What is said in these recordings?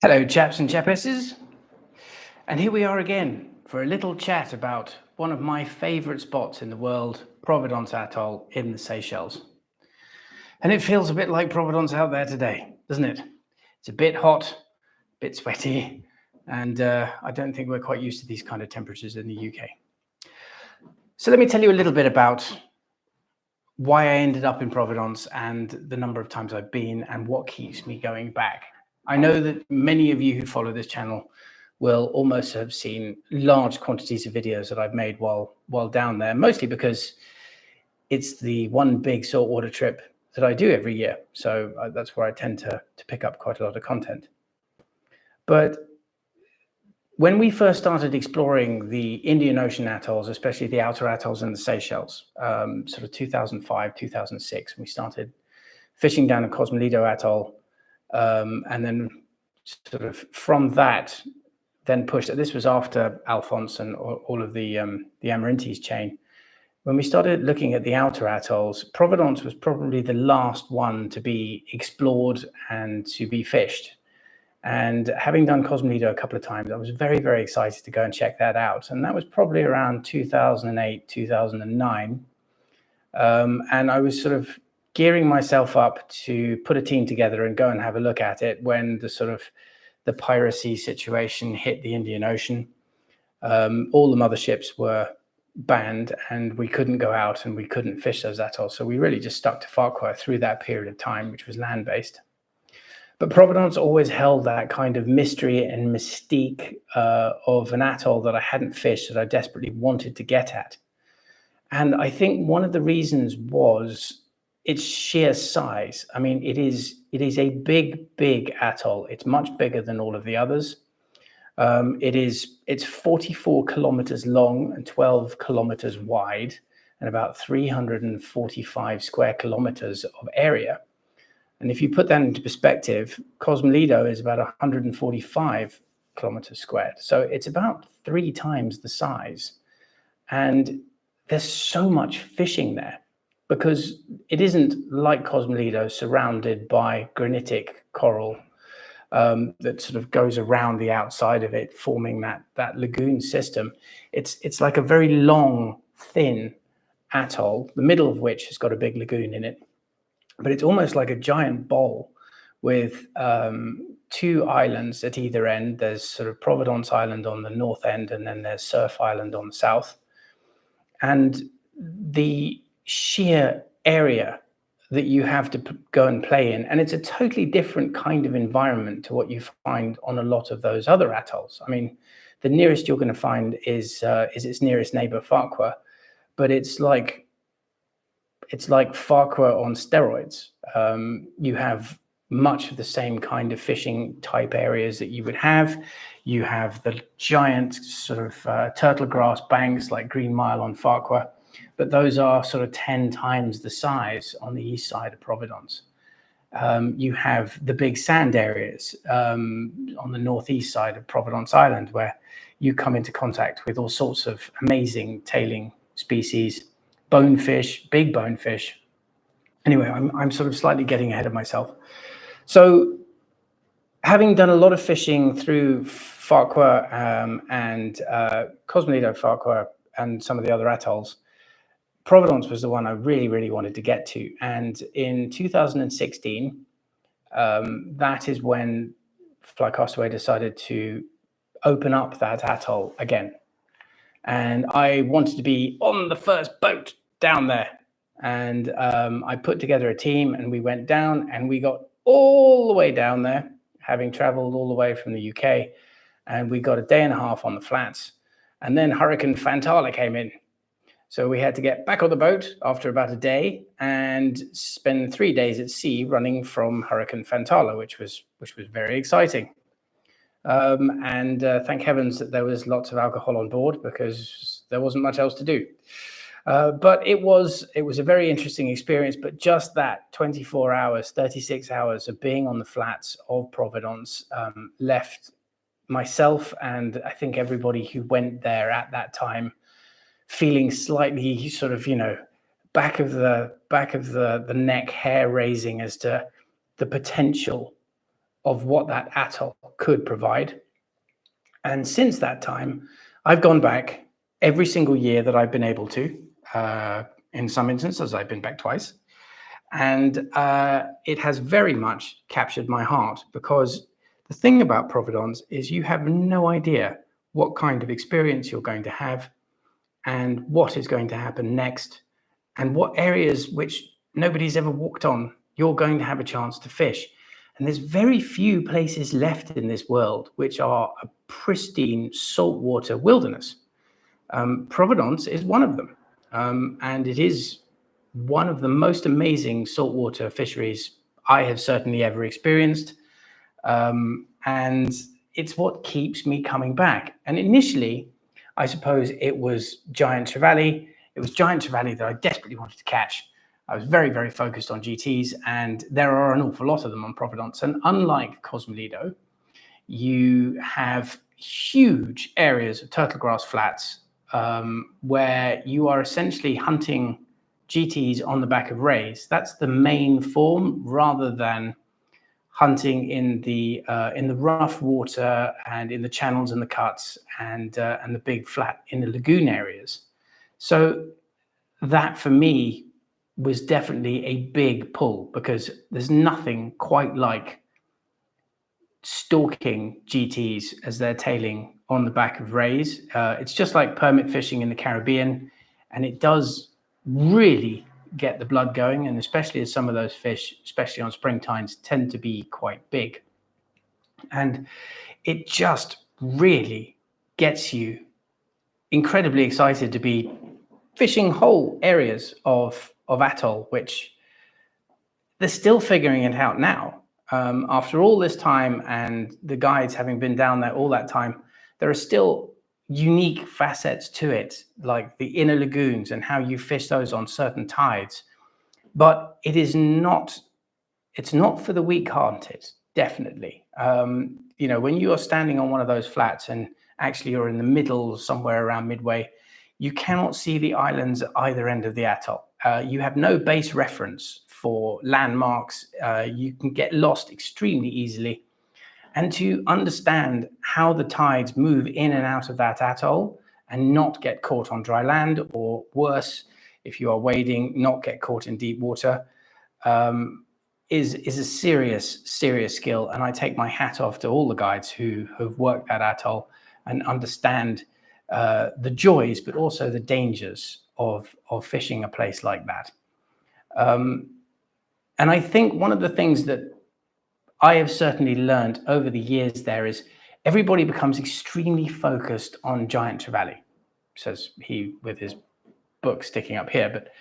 Hello, chaps and chapesses. And here we are again for a little chat about one of my favorite spots in the world, Providence Atoll in the Seychelles. And it feels a bit like Providence out there today, doesn't it? It's a bit hot, a bit sweaty, and I don't think we're quite used to these kind of temperatures in the UK. So let me tell you a little bit about why I ended up in Providence and the number of times I've been and what keeps me going back. I know that many of you who follow this channel will almost have seen large quantities of videos that I've made while down there, mostly because it's the one big saltwater trip that I do every year. So that's where I tend to pick up quite a lot of content. But when we first started exploring the Indian Ocean atolls, especially the outer atolls and the Seychelles, sort of 2005, 2006, we started fishing down at Cosmolido Atoll, and then sort of from that, then pushed. This was after Alphonse and all of the Amarintes chain. When we started looking at the outer atolls, Providence was probably the last one to be explored and to be fished. And having done Cosmolido a couple of times, I was very, very excited to go and check that out. And that was probably around 2008, 2009. And I was sort of gearing myself up to put a team together and go and have a look at it when the piracy situation hit the Indian Ocean. All the motherships were banned and we couldn't go out and we couldn't fish those atolls. So we really just stuck to Farquhar through that period of time, which was land-based. But Providence always held that kind of mystery and mystique of an atoll that I hadn't fished, that I desperately wanted to get at. And I think one of the reasons was its sheer size. I mean, it is a big atoll. It's much bigger than all of the others. It's 44 kilometers long and 12 kilometers wide and about 345 square kilometers of area. And if you put that into perspective, Cosmolido is about 145 kilometers squared. So it's about 3 times the size. And there's so much fishing there because it isn't like Cosmolido surrounded by granitic coral that sort of goes around the outside of it, forming that lagoon system. It's like a very long, thin atoll, the middle of which has got a big lagoon in it. But it's almost like a giant bowl with 2 islands at either end. There's sort of Providence Island on the north end, and then there's Surf Island on the south. And the sheer area that you have to go and play in, and it's a totally different kind of environment to what you find on a lot of those other atolls. I mean, the nearest you're going to find is its nearest neighbor, Farquhar, but it's like Farquhar on steroids. You have much of the same kind of fishing type areas that you would have. You have the giant sort of turtle grass banks like Green Mile on Farquhar, but those are sort of 10 times the size on the east side of Providence. You have the big sand areas on the northeast side of Providence Island, where you come into contact with all sorts of amazing tailing species, bonefish, big bonefish. Anyway, I'm sort of slightly getting ahead of myself. So having done a lot of fishing through Farquhar and Cosmolido, Farquhar, and some of the other atolls, Providence was the one I really, really wanted to get to. And in 2016, that is when Flycastaway decided to open up that atoll again. And I wanted to be on the first boat down there. And I put together a team and we went down and we got all the way down there, having traveled all the way from the UK. And we got a day and a half on the flats. And then Hurricane Fantala came in. So we had to get back on the boat after about a day and spend 3 days at sea running from Hurricane Fantala, which was very exciting. And thank heavens that there was lots of alcohol on board because there wasn't much else to do. But it was a very interesting experience. But just that 24 hours, 36 hours of being on the flats of Providence left myself and I think everybody who went there at that time feeling slightly sort of, back of the neck hair raising as to the potential of what that atoll could provide. And since that time, I've gone back every single year that I've been able to. In some instances, I've been back twice. And it has very much captured my heart, because the thing about Providence is you have no idea what kind of experience you're going to have and what is going to happen next, and what areas which nobody's ever walked on you're going to have a chance to fish. And there's very few places left in this world which are a pristine saltwater wilderness. Providence is one of them. And it is one of the most amazing saltwater fisheries I have certainly ever experienced. And it's what keeps me coming back. And initially, I suppose it was giant trevally. It was giant trevally that I desperately wanted to catch. I was very, very focused on GTs, and there are an awful lot of them on Providence. And unlike Cosmolido, you have huge areas of turtle grass flats where you are essentially hunting GTs on the back of rays. That's the main form, rather than hunting in the rough water and in the channels and the cuts and the big flat in the lagoon areas. So that for me was definitely a big pull, because there's nothing quite like stalking GTs as they're tailing on the back of rays. It's just like permit fishing in the Caribbean, and it does really get the blood going, and especially as some of those fish, especially on spring tides, tend to be quite big. And it just really gets you incredibly excited to be fishing whole areas of atoll, which they're still figuring it out now. After all this time, and the guides having been down there all that time, there are still unique facets to it, like the inner lagoons and how you fish those on certain tides. But it is not, it's not for the weak-hearted, definitely. You know, when you are standing on one of those flats and actually you're in the middle, somewhere around midway, you cannot see the islands at either end of the atoll. You have no base reference for landmarks. You can get lost extremely easily. And to understand how the tides move in and out of that atoll and not get caught on dry land, or worse, if you are wading, not get caught in deep water, is a serious skill. And I take my hat off to all the guides who have worked that atoll and understand the joys, but also the dangers of fishing a place like that. And I think one of the things that I have certainly learned over the years there is everybody becomes extremely focused on giant trevally, says he with his book sticking up here. But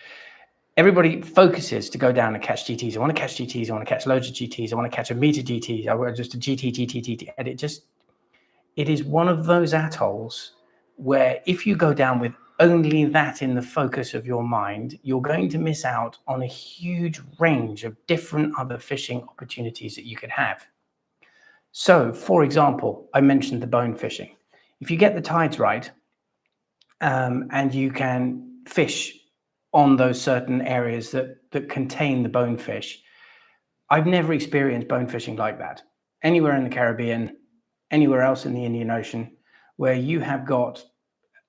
everybody focuses to go down and catch GTs. I want to catch GTs. I want to catch loads of GTs. I want to catch a meter GT. I want just a GT. And it is one of those atolls where if you go down with only that in the focus of your mind, you're going to miss out on a huge range of different other fishing opportunities that you could have. So, for example, I mentioned the bone fishing. If you get the tides right, and you can fish on those certain areas that contain the bonefish, I've never experienced bone fishing like that anywhere in the Caribbean, anywhere else in the Indian Ocean, where you have got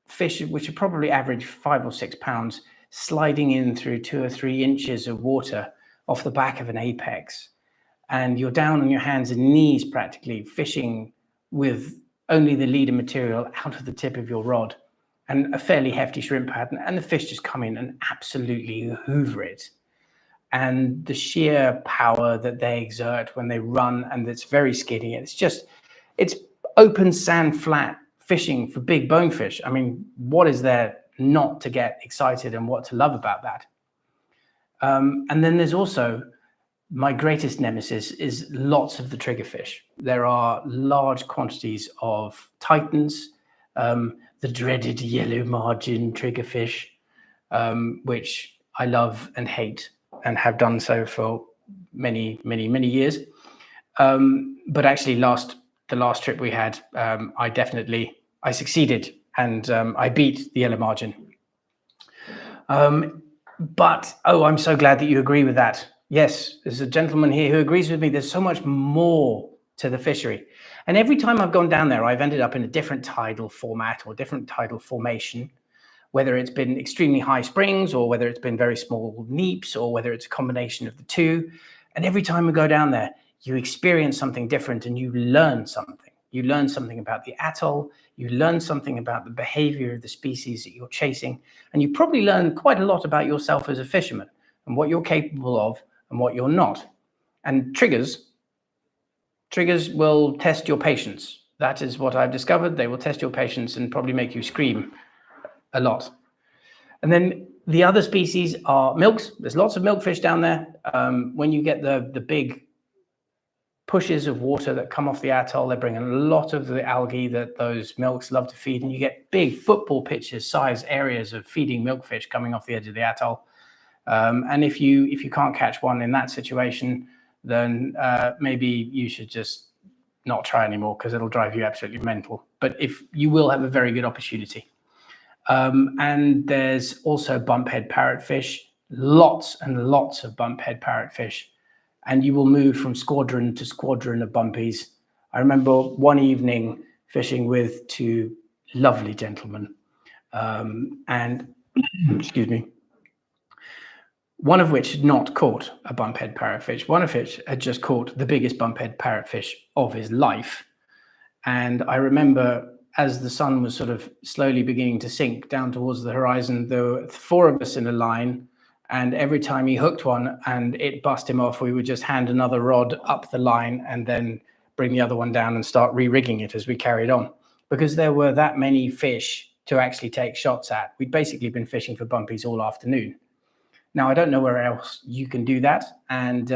fish which are probably average 5 or 6 pounds sliding in through 2 or 3 inches of water off the back of an apex, and you're down on your hands and knees practically fishing with only the leader material out of the tip of your rod and a fairly hefty shrimp pattern, and the fish just come in and absolutely hoover it. And the sheer power that they exert when they run, and it's very skinny. It's open sand flat fishing for big bonefish. I mean, what is there not to get excited and what to love about that? And then there's also my greatest nemesis is lots of the triggerfish. There are large quantities of titans, the dreaded yellow margin triggerfish, which I love and hate and have done so for many years. But actually the last trip we had, I succeeded, and I beat the yellow margin. But I'm so glad that you agree with that. Yes, there's a gentleman here who agrees with me. There's so much more to the fishery. And every time I've gone down there, I've ended up in a different tidal format or different tidal formation, whether it's been extremely high springs or whether it's been very small neaps or whether it's a combination of the two. And every time we go down there, you experience something different and you learn something. You learn something about the atoll, you learn something about the behavior of the species that you're chasing, and you probably learn quite a lot about yourself as a fisherman and what you're capable of and what you're not. And triggers will test your patience. That is what I've discovered. They will test your patience and probably make you scream a lot. And then the other species are milks. There's lots of milkfish down there. When you get the big pushes of water that come off the atoll, they bring a lot of the algae that those milks love to feed, and you get big football pitches size areas of feeding milkfish coming off the edge of the atoll. And if you can't catch one in that situation, then maybe you should just not try anymore, because it'll drive you absolutely mental. But if you will have a very good opportunity. And there's also bumphead parrotfish, lots and lots of bumphead parrotfish, and you will move from squadron to squadron of bumpies. I remember one evening fishing with two lovely gentlemen, and excuse me, one of which had not caught a bumphead parrotfish. One of which had just caught the biggest bumphead parrotfish of his life. And I remember, as the sun was sort of slowly beginning to sink down towards the horizon, there were four of us in a line, and every time he hooked one and it bust him off, we would just hand another rod up the line and then bring the other one down and start re-rigging it as we carried on, because there were that many fish to actually take shots at. We'd basically been fishing for bumpies all afternoon. Now, I don't know where else you can do that, and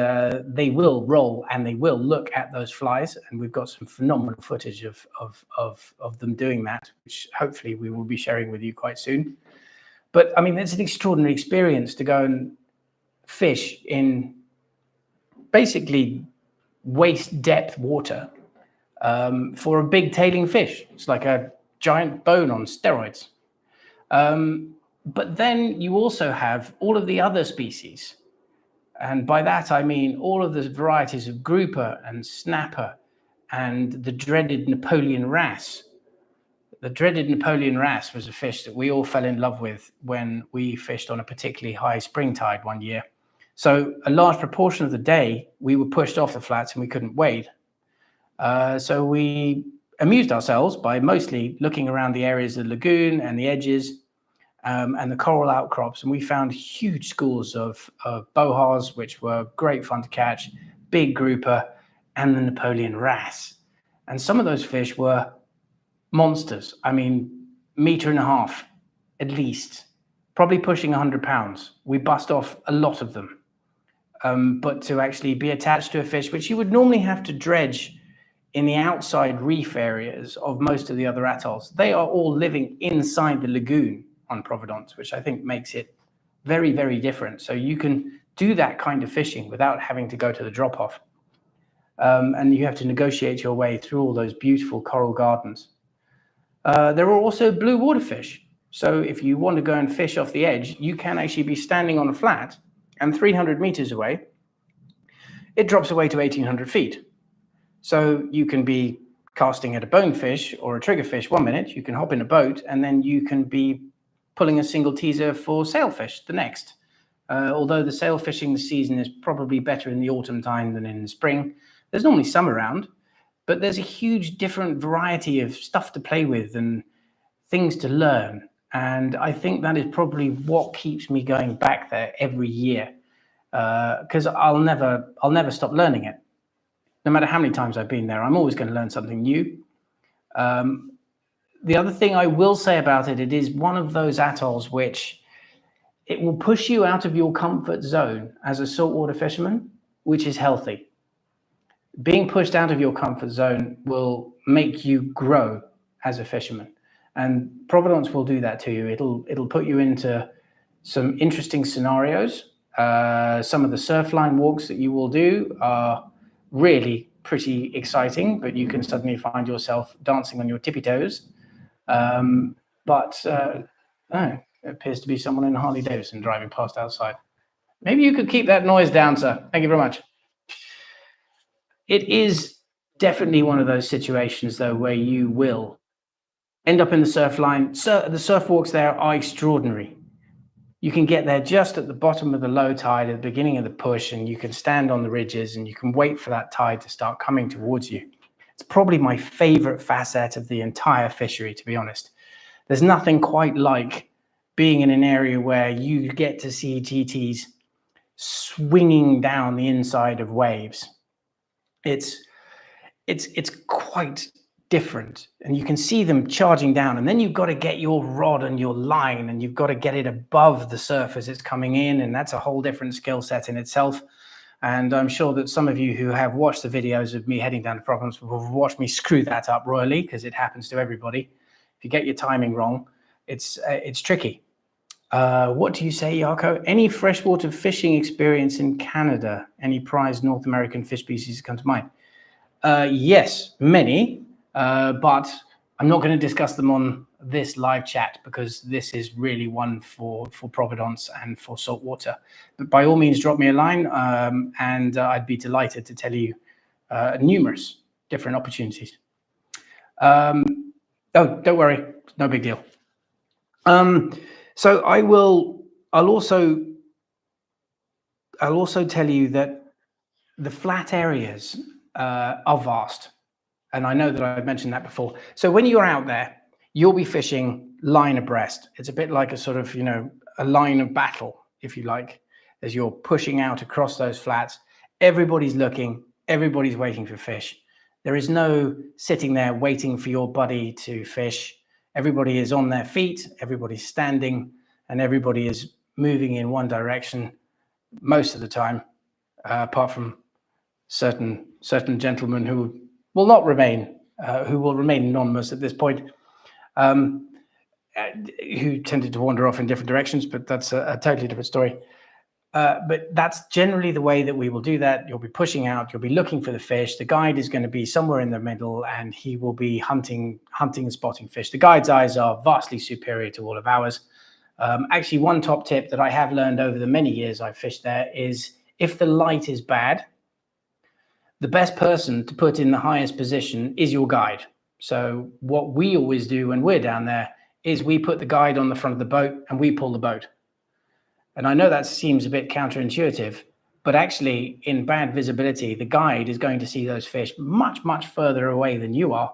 they will roll and they will look at those flies, and we've got some phenomenal footage of them doing that, which hopefully we will be sharing with you quite soon. But I mean, it's an extraordinary experience to go and fish in basically waist depth water for a big tailing fish. It's like a giant bone on steroids. But then you also have all of the other species. And by that, I mean all of the varieties of grouper and snapper and the dreaded Napoleon wrasse. The dreaded Napoleon wrasse was a fish that we all fell in love with when we fished on a particularly high spring tide one year. So a large proportion of the day, we were pushed off the flats and we couldn't wade. So we amused ourselves by mostly looking around the areas of the lagoon and the edges, and the coral outcrops, and we found huge schools of bohars, which were great fun to catch, big grouper, and the Napoleon wrasse. And some of those fish were monsters. I mean, 1.5 meters at least, probably pushing 100 pounds. We bust off a lot of them. But to actually be attached to a fish, which you would normally have to dredge in the outside reef areas of most of the other atolls, they are all living inside the lagoon on Providence, which I think makes it very, very different. So you can do that kind of fishing without having to go to the drop-off. And you have to negotiate your way through all those beautiful coral gardens. There are also blue water fish. So if you want to go and fish off the edge, you can actually be standing on a flat, and 300 meters away, it drops away to 1,800 feet. So you can be casting at a bonefish or a triggerfish 1 minute, you can hop in a boat, and then you can be pulling a single teaser for sailfish the next. Although the sail fishing season is probably better in the autumn time than in the spring. There's normally some around, but there's a huge different variety of stuff to play with and things to learn. And I think that is probably what keeps me going back there every year, because I'll never stop learning it. No matter how many times I've been there, I'm always going to learn something new. The other thing I will say about it, it is one of those atolls which it will push you out of your comfort zone as a saltwater fisherman, which is healthy. Being pushed out of your comfort zone will make you grow as a fisherman. And Providence will do that to you. It'll put you into some interesting scenarios. Some of the surf line walks that you will do are really pretty exciting, but you can suddenly find yourself dancing on your tippy toes. It appears to be someone in a Harley Davidson driving past outside. Maybe you could keep that noise down, sir. Thank you very much. It is definitely one of those situations, though, where you will end up in the surf line. The surf walks there are extraordinary. You can get there just at the bottom of the low tide, at the beginning of the push, and you can stand on the ridges and you can wait for that tide to start coming towards you. It's probably my favorite facet of the entire fishery, to be honest. There's nothing quite like being in an area where you get to see GTs swinging down the inside of waves. It's quite different, and you can see them charging down, and then you've got to get your rod and your line, and you've got to get it above the surf as it's coming in, and that's a whole different skill set in itself. And I'm sure that some of you who have watched the videos of me heading down to Providence will watch me screw that up royally, because it happens to everybody. If you get your timing wrong, it's tricky. What do you say, Yarko? Any freshwater fishing experience in Canada? Any prized North American fish species come to mind? Yes, many, but I'm not going to discuss them on this live chat, because this is really one for Providence and for saltwater. But by all means, drop me a line, and I'd be delighted to tell you numerous different opportunities. Oh, don't worry, no big deal. So I'll also tell you that the flat areas are vast. And I know that I've mentioned that before. So when you're out there, you'll be fishing line abreast. It's a bit like a sort of, a line of battle, if you like, as you're pushing out across those flats. Everybody's looking, everybody's waiting for fish. There is no sitting there waiting for your buddy to fish. Everybody is on their feet, everybody's standing, and everybody is moving in one direction most of the time, apart from certain gentlemen who will not remain, who will remain anonymous at this point, who tended to wander off in different directions, but that's a totally different story. But that's generally the way that we will do that. You'll be pushing out, you'll be looking for the fish. The guide is going to be somewhere in the middle, and he will be hunting and spotting fish. The guide's eyes are vastly superior to all of ours. Actually, one top tip that I have learned over the many years I've fished there is, if the light is bad, the best person to put in the highest position is your guide. So what we always do when we're down there is we put the guide on the front of the boat and we pull the boat. And I know that seems a bit counterintuitive, but actually in bad visibility, the guide is going to see those fish much, much further away than you are,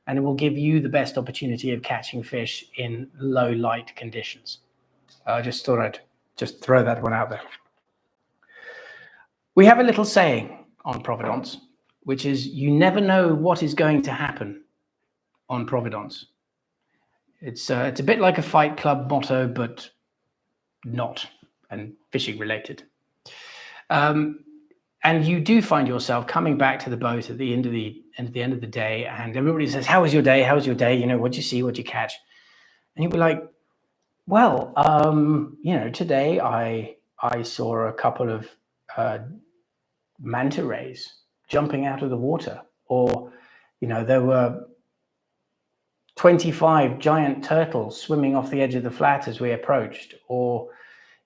and it will give you the best opportunity of catching fish in low light conditions. I just thought I'd just throw that one out there. We have a little saying on Providence, which is, you never know what is going to happen on Providence. It's a bit like a Fight Club motto, but not, and fishing related. And you do find yourself coming back to the boat at the end of the day, and everybody says, "How was your day? How was your day? What'd you see? What'd you catch?" And you'll be like, "Well, today I saw a couple of manta rays jumping out of the water, or there were 25 giant turtles swimming off the edge of the flat as we approached, or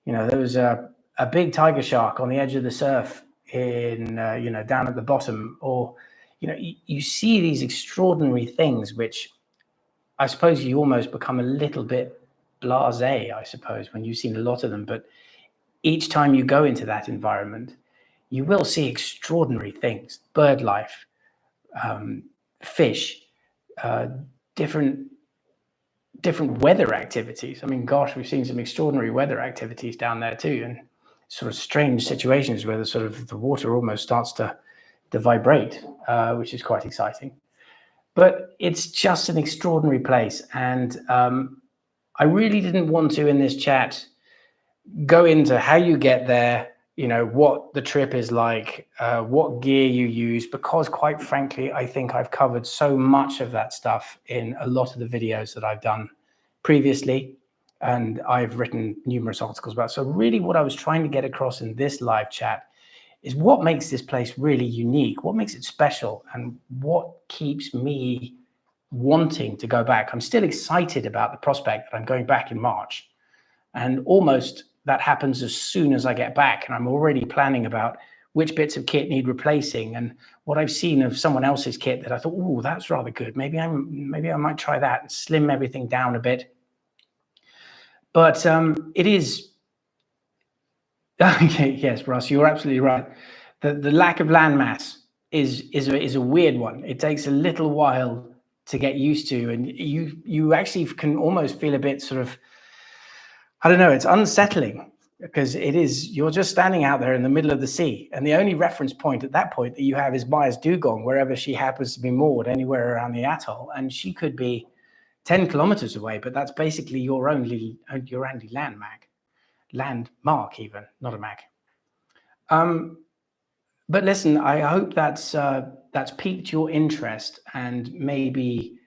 there was a big tiger shark on the edge of the surf in down at the bottom," or you see these extraordinary things, which I suppose you almost become a little bit blasé, I suppose, when you've seen a lot of them. But each time you go into that environment, you will see extraordinary things: bird life, fish, different weather activities. I mean, gosh, we've seen some extraordinary weather activities down there too, and sort of strange situations where the water almost starts to vibrate, which is quite exciting. But it's just an extraordinary place, and I really didn't want to, in this chat, go into how you get there, what the trip is like, what gear you use, because quite frankly, I think I've covered so much of that stuff in a lot of the videos that I've done previously, and I've written numerous articles about. So really what I was trying to get across in this live chat is what makes this place really unique, what makes it special, and what keeps me wanting to go back. I'm still excited about the prospect that I'm going back in March, and almost that happens as soon as I get back, and I'm already planning about which bits of kit need replacing, and what I've seen of someone else's kit that I thought, oh, that's rather good. Maybe I might try that and slim everything down a bit. But it is. Okay, yes, Russ, you're absolutely right. The lack of landmass is a weird one. It takes a little while to get used to, and you actually can almost feel a bit sort of, I don't know, it's unsettling, because you're just standing out there in the middle of the sea, and the only reference point at that point that you have is Maya's dugong, wherever she happens to be moored, anywhere around the atoll, and she could be 10 kilometers away, but that's basically your only landmark, even, not a mag. But listen, I hope that's piqued your interest and maybe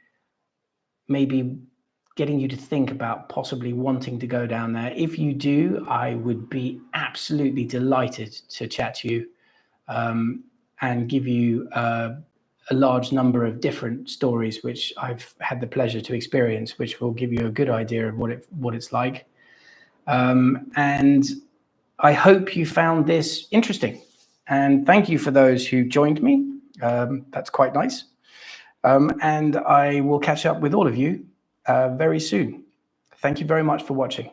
getting you to think about possibly wanting to go down there. If you do, I would be absolutely delighted to chat to you and give you a large number of different stories which I've had the pleasure to experience, which will give you a good idea of what it's like. And I hope you found this interesting. And thank you for those who joined me. That's quite nice. And I will catch up with all of you very soon. Thank you very much for watching.